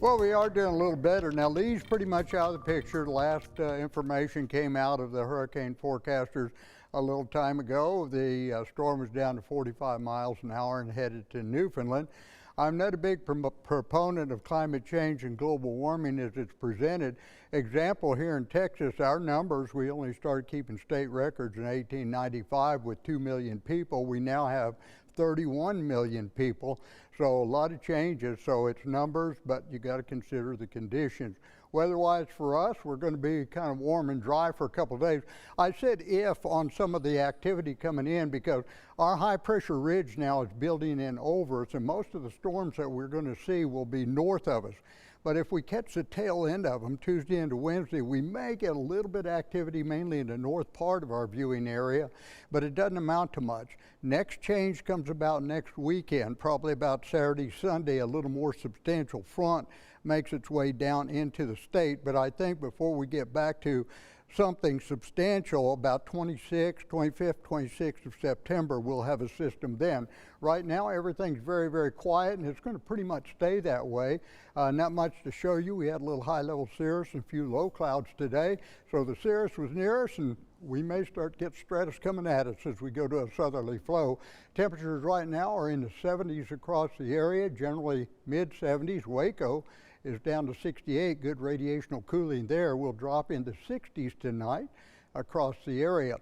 Well, we are doing a little better. Now, Lee's pretty much out of the picture. The last information came out of the hurricane forecasters a little time ago. The storm was down to 45 miles an hour and headed to Newfoundland. I'm not a big proponent of climate change and global warming as it's presented. Example, here in Texas, our numbers, we only started keeping state records in 1895 with 2 million people. We now have 31 million people, so a lot of changes. So it's numbers, but you got to consider the conditions. Weather-wise for us, we're going to be kind of warm and dry for a couple of days. I said if on some of the activity coming in because our high-pressure ridge now is building in over us, and most of the storms that we're going to see will be north of us. But if we catch the tail end of them, Tuesday into Wednesday, we may get a little bit of activity mainly in the north part of our viewing area, but it doesn't amount to much. Next change comes about next weekend, probably about Saturday, Sunday. A little more substantial front makes its way down into the state, but I think before we get back to something substantial, about 25th, 26th of September, we'll have a system then. Right now, everything's very, very quiet, and it's going to pretty much stay that way. Not much to show you. We had a little high-level cirrus and a few low clouds today, so the cirrus was near us, and we may start to get stratus coming at us as we go to a southerly flow. Temperatures right now are in the 70s across the area, generally mid-70s. Waco is down to 68, good radiational cooling there. We'll drop into 60s tonight across the area.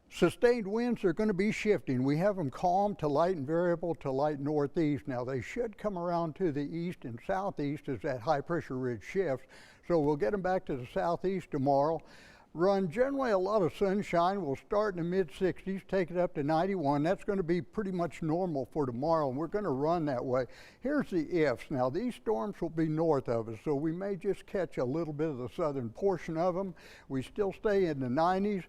Sustained winds are going to be shifting. We have them calm to light and variable to light northeast. Now they should come around to the east and southeast as that high pressure ridge shifts. So we'll get them back to the southeast tomorrow. Run generally a lot of sunshine. We'll start in the mid-60s, take it up to 91. That's going to be pretty much normal for tomorrow, and we're going to run that way. Here's the ifs. Now, these storms will be north of us, so we may just catch a little bit of the southern portion of them. We still stay in the 90s.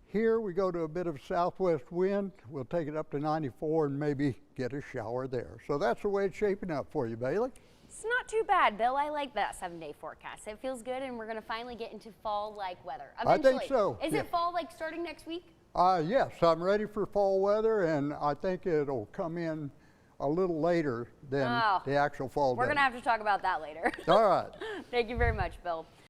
Here we go to a bit of southwest wind. We'll take it up to 94 and maybe get a shower there. So that's the way it's shaping up for you, Bailey. It's not too bad, Bill. I like that 7-day forecast. It feels good, and we're going to finally get into fall-like weather. Eventually. I think so. Is it fall-like starting next week? Yes, I'm ready for fall weather, and I think it'll come in a little later than the actual fall day. We're going to have to talk about that later. All right. Thank you very much, Bill.